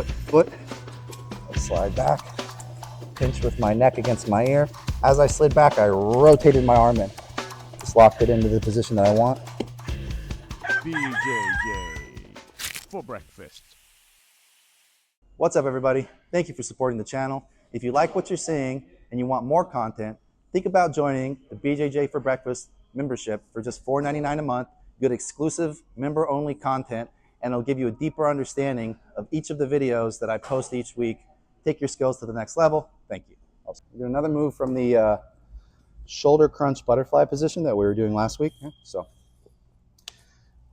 foot. I slide back, pinch with my neck against my ear. As I slid back, I rotated my arm in. Just locked it into the position that I want. BJJ for breakfast. What's up, everybody? Thank you for supporting the channel. If you like what you're seeing and you want more content, think about joining the BJJ for Breakfast membership for just $4.99 a month. You get exclusive member-only content, and it'll give you a deeper understanding of each of the videos that I post each week. Take your skills to the next level. Thank you. I'll do another move from the shoulder crunch butterfly position that we were doing last week. So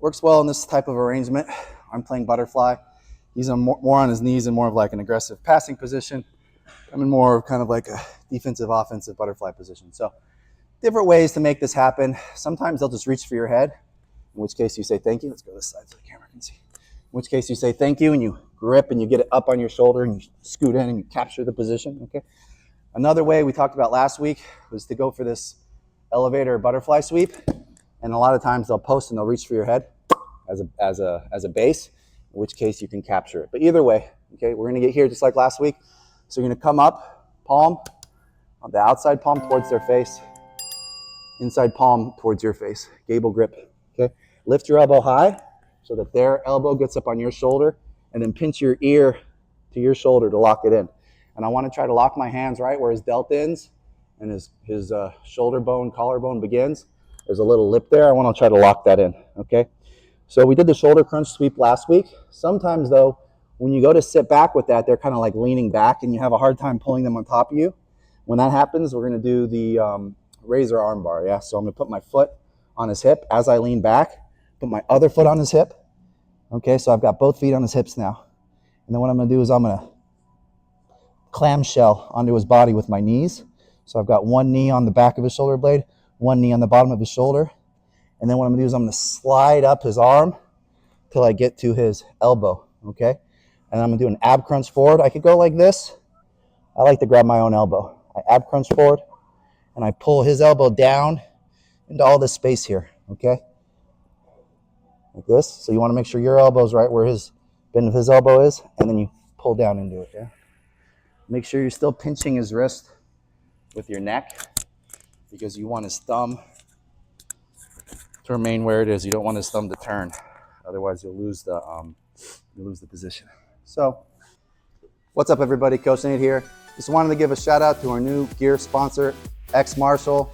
works well in this type of arrangement. I'm playing butterfly. He's more on his knees and more of like an aggressive passing position. I'm in more of kind of like a defensive, offensive butterfly position. So different ways to make this happen. Sometimes they'll just reach for your head, in which case you say thank you. Let's go this side so the camera can see. In which case you say thank you and you grip and you get it up on your shoulder and you scoot in and you capture the position, okay? Another way we talked about last week was to go for this elevator butterfly sweep. And a lot of times they'll post and they'll reach for your head as a base, in which case you can capture it. But either way, okay, we're gonna get here just like last week. So you're gonna come up, palm, on the outside palm towards their face, inside palm towards your face, gable grip, okay? Lift your elbow high so that their elbow gets up on your shoulder, and then pinch your ear to your shoulder to lock it in. And I wanna try to lock my hands right where his delt ends and his shoulder bone, collarbone begins. There's a little lip there. I wanna try to lock that in, okay? So we did the shoulder crunch sweep last week. Sometimes though, when you go to sit back with that, they're kind of like leaning back and you have a hard time pulling them on top of you. When that happens, we're gonna do the razor arm bar, yeah? So I'm gonna put my foot on his hip as I lean back, put my other foot on his hip. Okay, so I've got both feet on his hips now. And then what I'm gonna do is I'm gonna clamshell onto his body with my knees. So I've got one knee on the back of his shoulder blade, one knee on the bottom of his shoulder. And then what I'm gonna do is I'm gonna slide up his arm till I get to his elbow, okay? And I'm gonna do an ab crunch forward. I could go like this. I like to grab my own elbow. I ab crunch forward and I pull his elbow down into all this space here, okay? Like this. So you wanna make sure your elbow's right where his bend of his elbow is, and then you pull down into it, yeah? Make sure you're still pinching his wrist with your neck because you want his thumb to remain where it is. You don't want his thumb to turn. Otherwise you'll lose the position. So, what's up everybody? Coach Nate here. Just wanted to give a shout out to our new gear sponsor, X Marshall.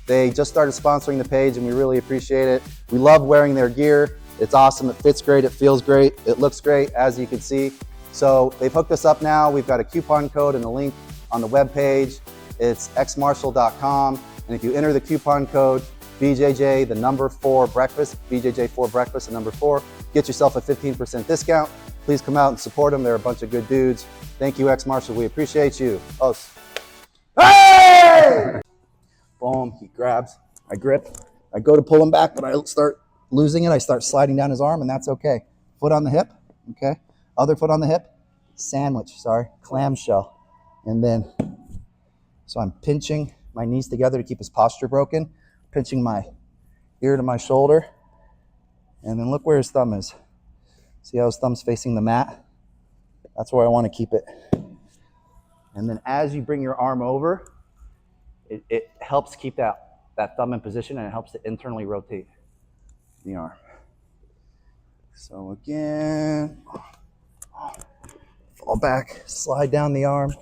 They just started sponsoring the page and we really appreciate it. We love wearing their gear. It's awesome, it fits great, it feels great, it looks great, as you can see. So they've hooked us up now. We've got a coupon code and a link on the webpage. It's xmarshall.com. And if you enter the coupon code BJJ, the number 4 breakfast, BJJ4 breakfast, the number 4, get yourself a 15% discount. Please come out and support them. They're a bunch of good dudes. Thank you, X Marshall. We appreciate you. Oh. Hey! Boom, he grabs, I grip. I go to pull him back, but I start losing it. I start sliding down his arm, and that's okay. Foot on the hip, okay? Other foot on the hip, clamshell. And then, so I'm pinching my knees together to keep his posture broken, pinching my ear to my shoulder, and then look where his thumb is. See how his thumb's facing the mat? That's where I want to keep it. And then as you bring your arm over, it helps keep that thumb in position, and it helps to internally rotate the arm. So again, fall back, slide down the arm.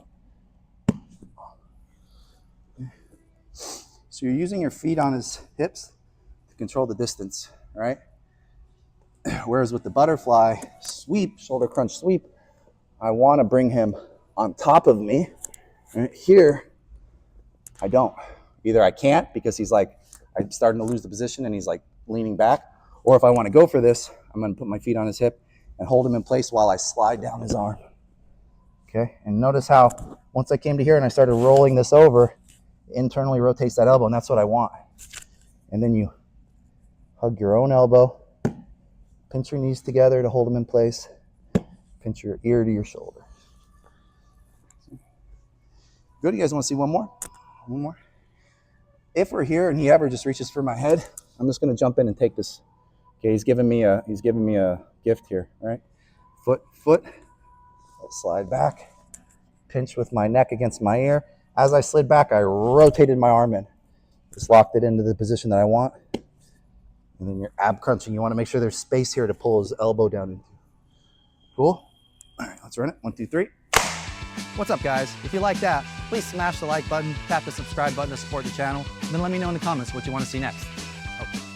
So you're using your feet on his hips to control the distance, right? Whereas with the butterfly sweep, shoulder crunch sweep, I want to bring him on top of me. Right here, I don't. Either I can't because he's like, I'm starting to lose the position and he's like leaning back. Or if I want to go for this, I'm going to put my feet on his hip and hold him in place while I slide down his arm. Okay, and notice how once I came to here and I started rolling this over, it internally rotates that elbow, and that's what I want. And then you hug your own elbow, pinch your knees together to hold them in place, pinch your ear to your shoulder. Good, you guys want to see one more? One more? If we're here and he ever just reaches for my head, I'm just going to jump in and take this. Okay, he's giving me a gift here, all right? Foot, Slide back, pinch with my neck against my ear. As I slid back, I rotated my arm in. Just locked it into the position that I want. And then you're ab crunching. You want to make sure there's space here to pull his elbow down into. Cool? All right, let's run it. 1, 2, 3. What's up, guys? If you like that, please smash the like button, tap the subscribe button to support the channel, and then let me know in the comments what you want to see next. Oh.